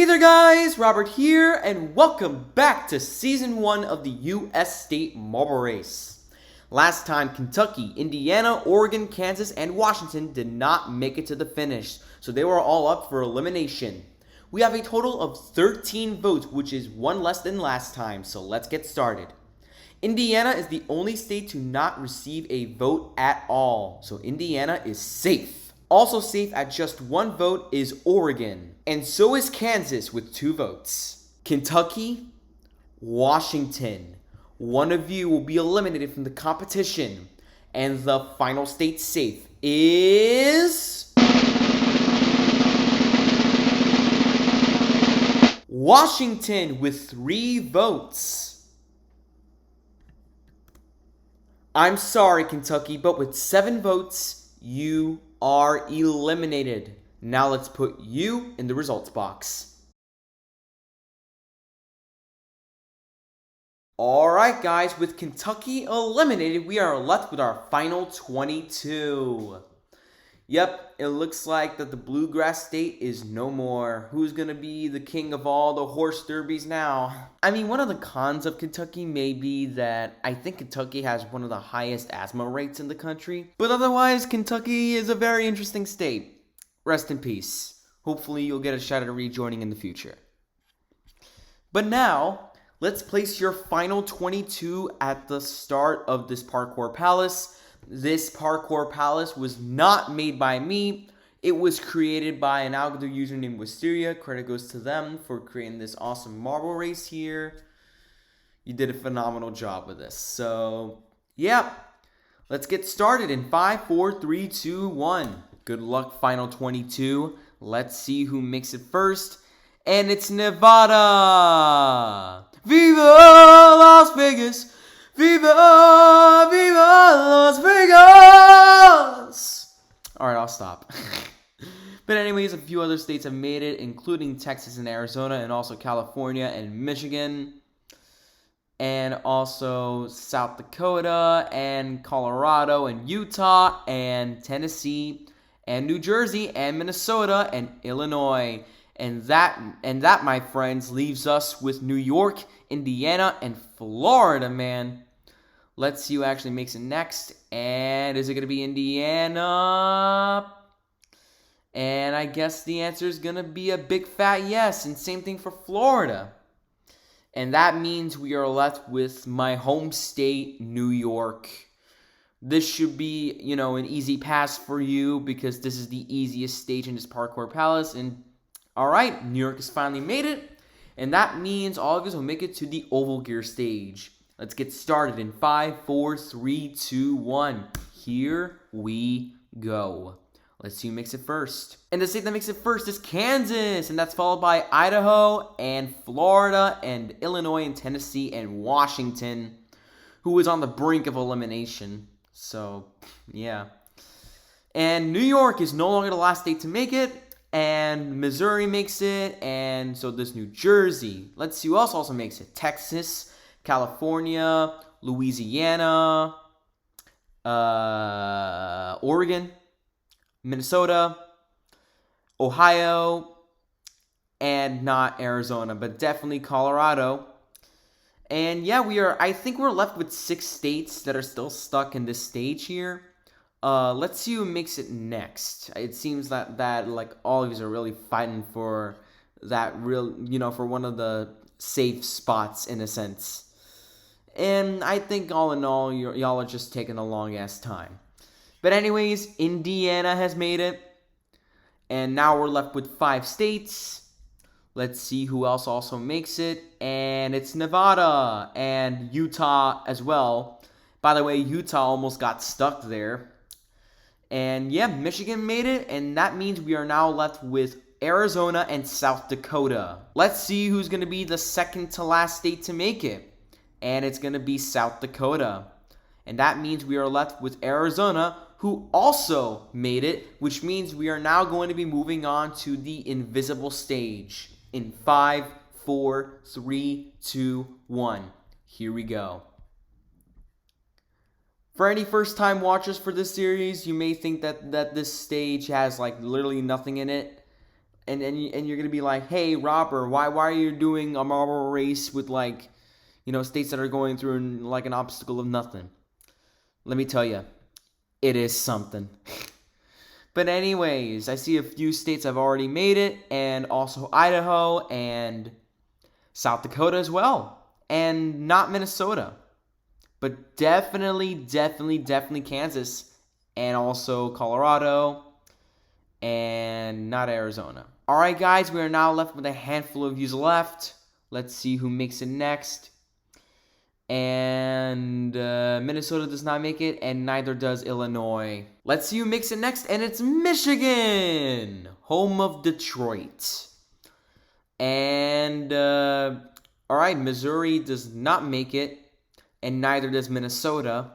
Hey there guys, Robert here, and welcome back to Season 1 of the U.S. State Marble Race. Last time, Kentucky, Indiana, Oregon, Kansas, and Washington did not make it to the finish, so they were all up for elimination. We have a total of 13 votes, which is one less than last time, so let's get started. Indiana is the only state to not receive a vote at all, so Indiana is safe. Also safe at just one vote is Oregon, and so is Kansas with 2 votes. Kentucky, Washington. One of you will be eliminated from the competition, and the final state safe is Washington with 3 votes. I'm sorry, Kentucky, but with 7 votes, you are eliminated. Now let's put you in the results box. Alright guys, with Kentucky eliminated, we are left with our final 22. Yep, it looks like that the Bluegrass State is no more. Who's gonna be the king of all the horse derbies now? I mean, one of the cons of Kentucky may be that I think Kentucky has one of the highest asthma rates in the country. But otherwise, Kentucky is a very interesting state. Rest in peace. Hopefully you'll get a shot at rejoining in the future. But now, let's place your final 22 at the start of this Parkour Palace. This Parkour Palace was not made by me. It was created by an Algodoo user named Wisteria. Credit goes to them for creating this awesome marble race here. You did a phenomenal job with this. So, yeah. Let's get started in 5, 4, 3, 2, 1. Good luck, final 22. Let's see who makes it first. And it's Nevada! Viva Las Vegas! Viva, viva Las Vegas! Alright, I'll stop. But anyways, a few other states have made it, including Texas and Arizona, and also California and Michigan. And also South Dakota, and Colorado, and Utah, and Tennessee, and New Jersey, and Minnesota, and Illinois. And that, my friends, leaves us with New York, Indiana, and Florida, man. Let's see who actually makes it next. And is it going to be Indiana? And I guess the answer is going to be a big fat yes. And same thing for Florida. And that means we are left with my home state, New York. This should be, an easy pass for you because this is the easiest stage in this Parkour Palace. And alright, New York has finally made it. And that means all of us will make it to the Oval Gear stage. Let's get started in 5, 4, 3, 2, 1. Here we go. Let's see who makes it first. And the state that makes it first is Kansas. And that's followed by Idaho and Florida and Illinois and Tennessee and Washington, who is on the brink of elimination. So, yeah. And New York is no longer the last state to make it. And Missouri makes it, and so does New Jersey. Let's see who else also makes it. Texas, California, Louisiana, Oregon, Minnesota, Ohio, and not Arizona, but definitely Colorado. And yeah, I think we're left with 6 states that are still stuck in this stage here. Let's see who makes it next. It seems that like all of you are really fighting for that for one of the safe spots in a sense. And I think all in all, y'all are just taking a long ass time. But anyways, Indiana has made it. And now we're left with 5 states. Let's see who else also makes it. And it's Nevada and Utah as well. By the way, Utah almost got stuck there. And yeah, Michigan made it, and that means we are now left with Arizona and South Dakota. Let's see who's going to be the second to last state to make it. And it's going to be South Dakota. And that means we are left with Arizona, who also made it, which means we are now going to be moving on to the invisible stage. In 5, 4, 3, 2, 1. Here we go. For any first-time watchers for this series, you may think that this stage has like literally nothing in it. and you're gonna be like, hey Robert, why are you doing a marble race with like, states that are going through like an obstacle of nothing? Let me tell you, it is something. But anyways, I see a few states have already made it, and also Idaho and South Dakota as well, and not Minnesota, but definitely Kansas, and also Colorado, and not Arizona. All right, guys, we are now left with a handful of views left. Let's see who makes it next. And Minnesota does not make it, and neither does Illinois. Let's see who makes it next, and it's Michigan, home of Detroit. And, all right, Missouri does not make it, and neither does Minnesota.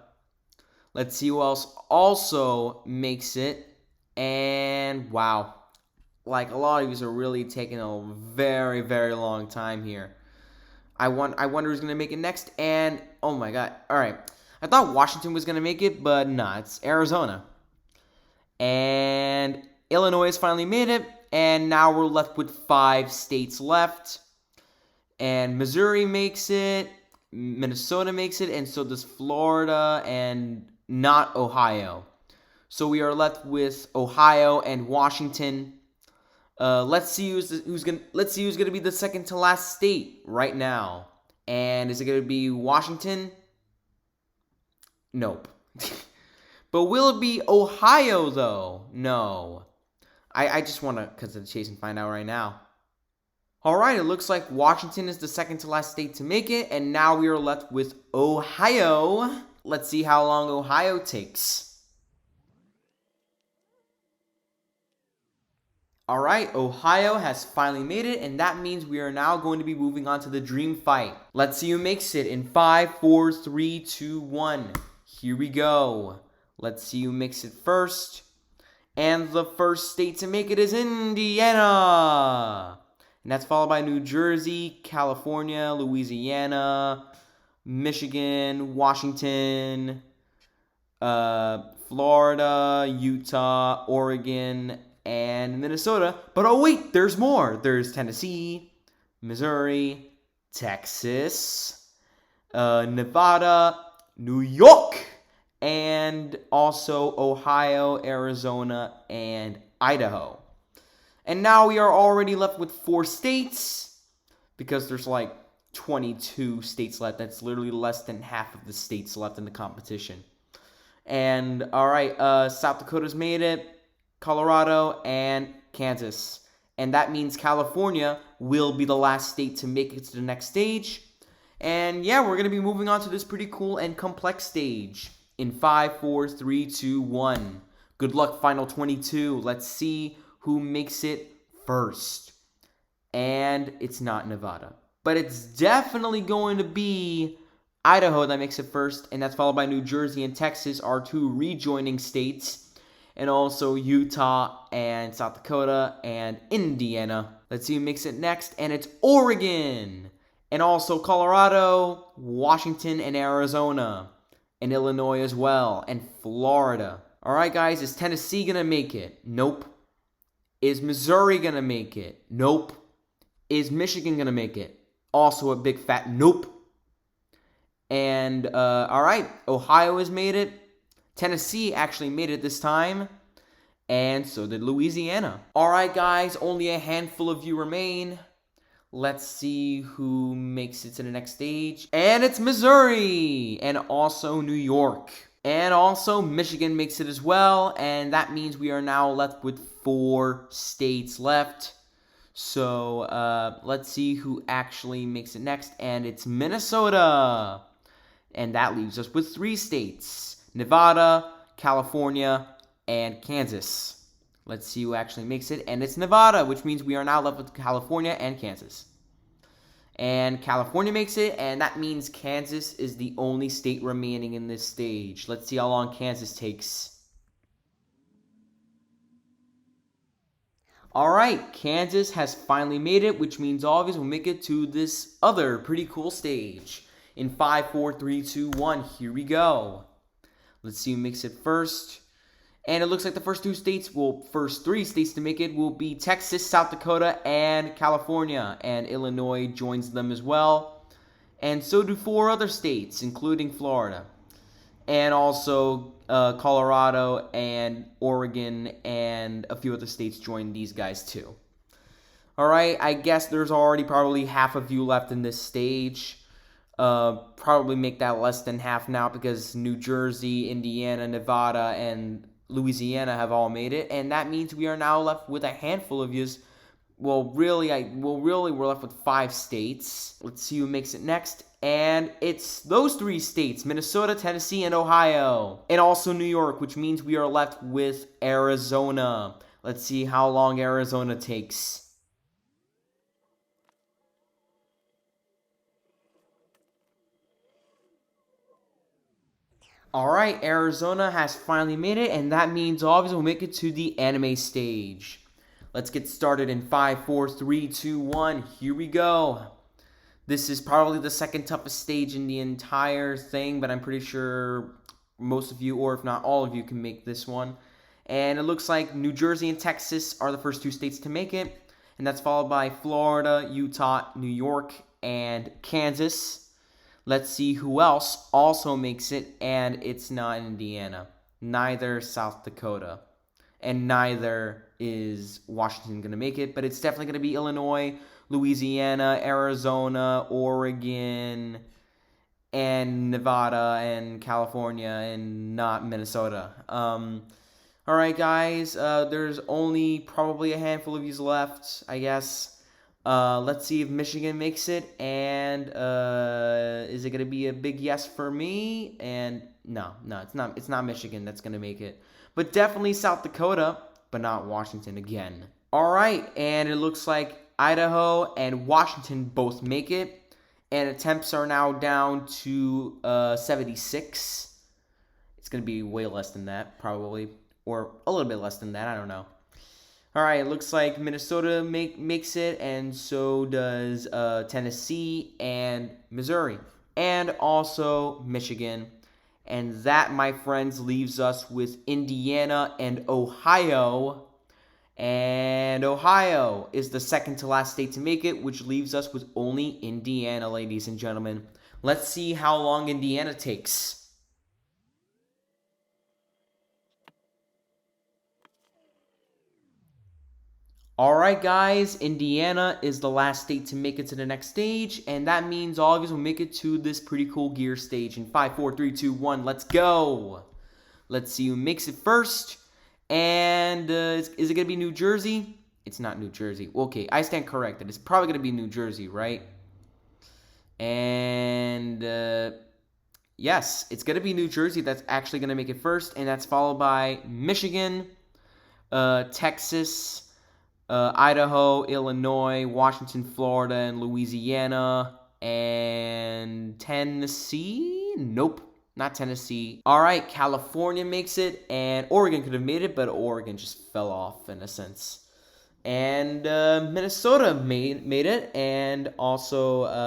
Let's see who else also makes it. And, wow, like a lot of these are really taking a very, very long time here. I wonder who's going to make it next. And, oh my god. All right. I thought Washington was going to make it, but no, it's Arizona. And Illinois has finally made it. And now we're left with 5 states left. And Missouri makes it. Minnesota makes it. And so does Florida and not Ohio. So we are left with Ohio and Washington. Let's see who's gonna be the second to last state right now. And is it gonna be Washington? Nope. But will it be Ohio though? No. I just wanna cut to the chase and find out right now. Alright, it looks like Washington is the second to last state to make it, and now we are left with Ohio. Let's see how long Ohio takes. Alright, Ohio has finally made it, and that means we are now going to be moving on to the dream fight. Let's see who makes it in 5, 4, 3, 2, 1. Here we go. Let's see who makes it first. And the first state to make it is Indiana. And that's followed by New Jersey, California, Louisiana, Michigan, Washington, Florida, Utah, Oregon, and Minnesota. But oh wait, there's more. There's Tennessee, Missouri, Texas, Nevada, New York, and also Ohio, Arizona, and Idaho. And now we are already left with 4 states, because there's like 22 states left. That's literally less than half of the states left in the competition. And alright, South Dakota's made it, Colorado, and Kansas. And that means California will be the last state to make it to the next stage. And yeah, we're going to be moving on to this pretty cool and complex stage. In 5, 4, 3, 2, 1. Good luck, Final 22. Let's see who makes it first. And it's not Nevada. But it's definitely going to be Idaho that makes it first. And that's followed by New Jersey and Texas, our 2 rejoining states. And also Utah and South Dakota and Indiana. Let's see who makes it next. And it's Oregon. And also Colorado, Washington, and Arizona. And Illinois as well. And Florida. Alright guys, is Tennessee going to make it? Nope. Is Missouri going to make it? Nope. Is Michigan going to make it? Also a big fat nope. And, alright, Ohio has made it. Tennessee actually made it this time. And so did Louisiana. Alright guys, only a handful of you remain. Let's see who makes it to the next stage. And it's Missouri. And also New York. And also Michigan makes it as well. And that means we are now left with 4 states left. So let's see who actually makes it next. And it's Minnesota. And that leaves us with 3 states. Nevada, California, and Kansas. Let's see who actually makes it. And it's Nevada, which means we are now left with California and Kansas. And California makes it, and that means Kansas is the only state remaining in this stage. Let's see how long Kansas takes. Alright, Kansas has finally made it, which means all of us will make it to this other pretty cool stage. In 5, 4, 3, 2, 1, here we go. Let's see who makes it first. And it looks like the first three states to make it will be Texas, South Dakota, and California. And Illinois joins them as well. And so do 4 other states, including Florida. And also Colorado and Oregon and a few other states join these guys too. Alright, I guess there's already probably half of you left in this stage. Probably make that less than half now because New Jersey, Indiana, Nevada, and Louisiana have all made it. And that means we are now left with a handful of yous. Really, we're left with 5 states. Let's see who makes it next. And it's those 3 states, Minnesota, Tennessee, and Ohio. And also New York, which means we are left with Arizona. Let's see how long Arizona takes. Alright, Arizona has finally made it, and that means all of us will make it to the anime stage. Let's get started in 5, 4, 3, 2, 1. Here we go. This is probably the second toughest stage in the entire thing, but I'm pretty sure most of you, or if not all of you, can make this one. And it looks like New Jersey and Texas are the first 2 states to make it, and that's followed by Florida, Utah, New York, and Kansas. Let's see who else also makes it, and it's not Indiana. Neither South Dakota. And neither is Washington going to make it, but it's definitely going to be Illinois, Louisiana, Arizona, Oregon, and Nevada, and California, and not Minnesota. Alright, guys, there's only probably a handful of yous left, I guess. Let's see if Michigan makes it, and is it going to be a big yes for me? And no, it's not Michigan that's going to make it. But definitely South Dakota, but not Washington again. Alright, and it looks like Idaho and Washington both make it, and attempts are now down to 76. It's going to be way less than that, probably, or a little bit less than that, I don't know. Alright, it looks like Minnesota makes it, and so does Tennessee and Missouri, and also Michigan. And that, my friends, leaves us with Indiana and Ohio. And Ohio is the second to last state to make it, which leaves us with only Indiana, ladies and gentlemen. Let's see how long Indiana takes. Alright guys, Indiana is the last state to make it to the next stage, and that means all of us will make it to this pretty cool gear stage in 5, 4, 3, 2, 1, let's go! Let's see who makes it first, and is it going to be New Jersey? It's not New Jersey. Okay, I stand corrected. It's probably going to be New Jersey, right? And yes, it's going to be New Jersey that's actually going to make it first, and that's followed by Michigan, Texas, Idaho, Illinois, Washington, Florida, and Louisiana, and Tennessee? Nope, not Tennessee. Alright, California makes it, and Oregon could have made it, but Oregon just fell off in a sense. And Minnesota made it, and also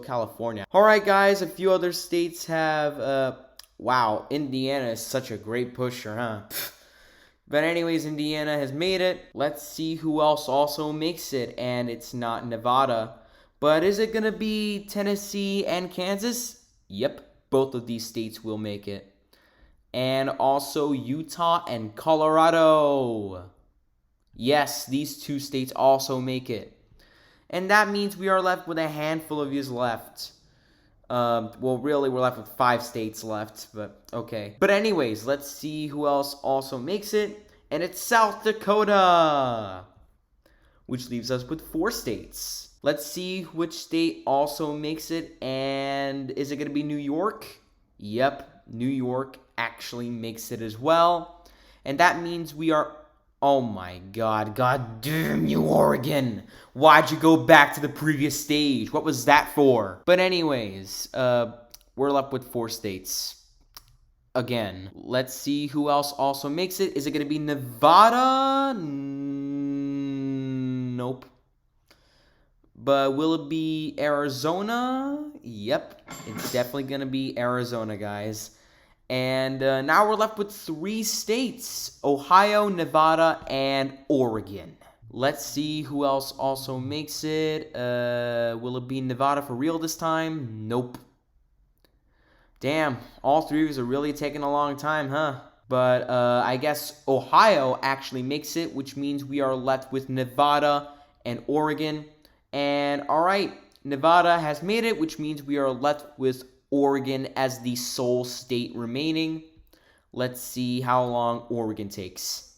California. Alright guys, a few other states have, wow, Indiana is such a great pusher, huh? But anyways, Indiana has made it. Let's see who else also makes it, and it's not Nevada. But is it going to be Tennessee and Kansas? Yep, both of these states will make it. And also Utah and Colorado. Yes, these 2 states also make it. And that means we are left with a handful of yous left. Well, really, we're left with 5 states left, but okay. But anyways, let's see who else also makes it, and it's South Dakota, which leaves us with 4 states. Let's see which state also makes it, and is it going to be New York? Yep, New York actually makes it as well, and that means we are... Oh my god, god damn you, Oregon! Why'd you go back to the previous stage? What was that for? But anyways, we're left with 4 states. Again, let's see who else also makes it. Is it going to be Nevada? Nope. But will it be Arizona? Yep, it's definitely going to be Arizona, guys. And now we're left with 3 states: Ohio, Nevada, and Oregon. Let's see who else also makes it. Will it be Nevada for real this time? Nope. Damn, all 3 of these are really taking a long time, huh? But I guess Ohio actually makes it, which means we are left with Nevada and Oregon. And alright, Nevada has made it, which means we are left with Oregon as the sole state remaining. Let's see how long Oregon takes.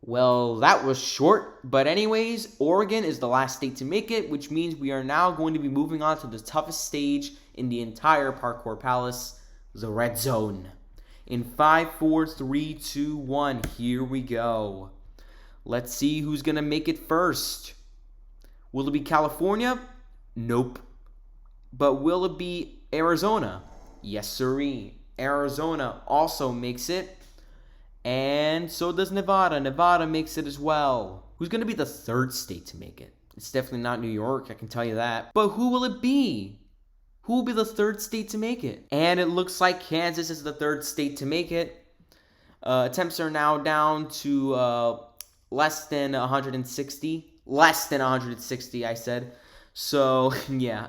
Well, that was short, but anyways, Oregon is the last state to make it, which means we are now going to be moving on to the toughest stage in the entire Parkour Palace, the red zone. In 5, 4, 3, 2, 1, here we go. Let's see who's going to make it first. Will it be California? Nope. But will it be Arizona? Yes, sirree. Arizona also makes it. And so does Nevada. Nevada makes it as well. Who's going to be the 3rd state to make it? It's definitely not New York, I can tell you that. But who will it be? Who will be the 3rd state to make it? And it looks like Kansas is the 3rd state to make it. Attempts are now down to less than 160. Less than 160, I said. So, yeah.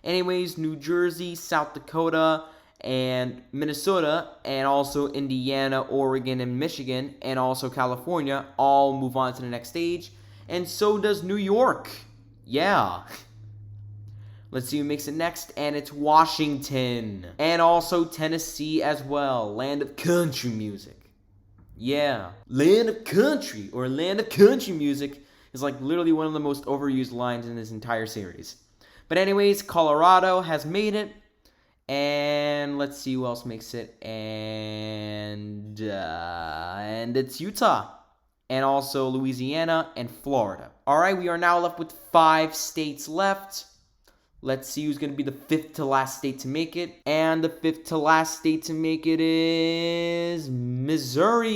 Anyways, New Jersey, South Dakota, and Minnesota, and also Indiana, Oregon, and Michigan, and also California all move on to the next stage. And so does New York. Yeah. Let's see who makes it next, and it's Washington. And also Tennessee as well. Land of country music. Yeah. Land of country, or land of country music, is like literally one of the most overused lines in this entire series. But anyways, Colorado has made it. And let's see who else makes it. And it's Utah. And also Louisiana and Florida. Alright, we are now left with 5 states left. Let's see who's going to be the 5th to last state to make it. And the 5th to last state to make it is Missouri.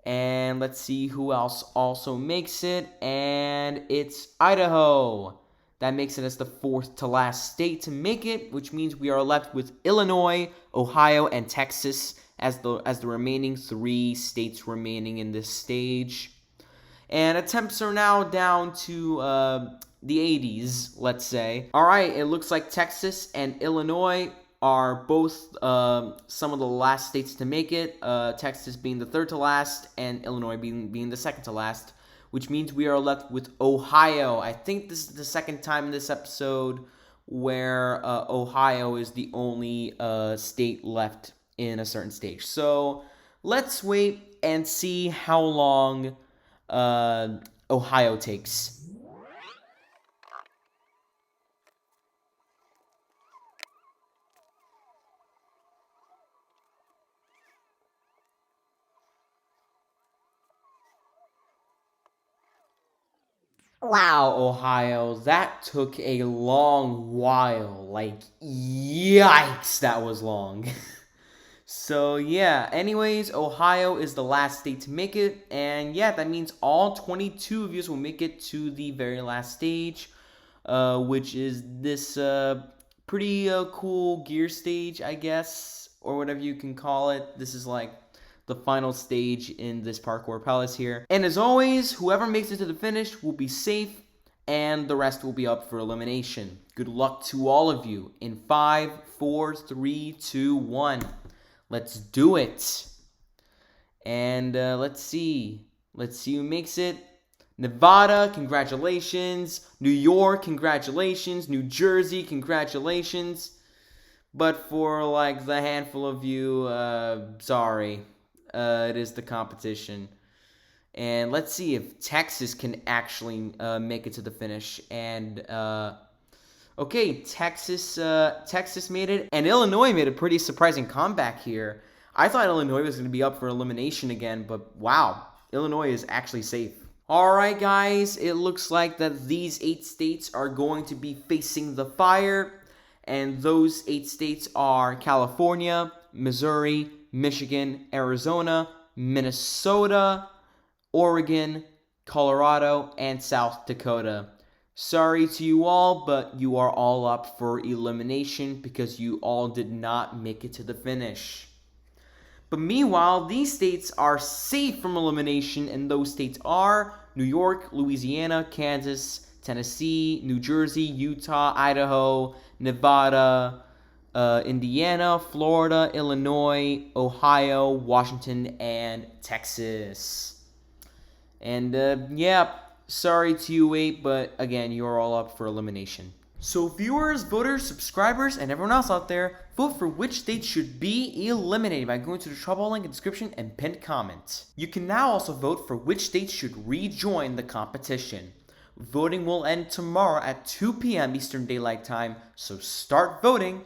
And let's see who else also makes it. And it's Idaho. That makes it as the 4th to last state to make it, which means we are left with Illinois, Ohio, and Texas as the remaining 3 states remaining in this stage. And attempts are now down to the 80s, let's say. Alright, it looks like Texas and Illinois are both some of the last states to make it. Texas being the 3rd to last, and Illinois being the 2nd to last. Which means we are left with Ohio. I think this is the 2nd time in this episode where Ohio is the only state left in a certain stage. So let's wait and see how long Ohio takes. Wow, Ohio, that took a long while. Like, yikes, that was long. So, yeah, anyways, Ohio is the last state to make it. And, yeah, that means all 22 of you will make it to the very last stage, which is this pretty cool gear stage, I guess, or whatever you can call it. This is like the final stage in this Parkour Palace here. And as always, whoever makes it to the finish will be safe, and the rest will be up for elimination. Good luck to all of you. In 5, 4, 3, 2, 1. Let's do it. And let's see. Let's see who makes it. Nevada, congratulations. New York, congratulations. New Jersey, congratulations. But for like the handful of you, sorry. It is the competition. And let's see if Texas can actually make it to the finish. And, okay, Texas made it. And Illinois made a pretty surprising comeback here. I thought Illinois was going to be up for elimination again, but wow, Illinois is actually safe. Alright, guys, it looks like that these 8 states are going to be facing the fire. And those 8 states are California, Missouri, Michigan, Arizona, Minnesota, Oregon, Colorado, and South Dakota. Sorry to you all, but you are all up for elimination because you all did not make it to the finish. But meanwhile, these states are safe from elimination, and those states are New York, Louisiana, Kansas, Tennessee, New Jersey, Utah, Idaho, Nevada, Indiana, Florida, Illinois, Ohio, Washington, and Texas. And yeah, sorry to you 8, but again, you're all up for elimination. So viewers, voters, subscribers, and everyone else out there, vote for which state should be eliminated by going to the trouble link in the description and pinned comment. You can now also vote for which states should rejoin the competition. Voting will end tomorrow at 2 p.m. Eastern Daylight Time, so start voting.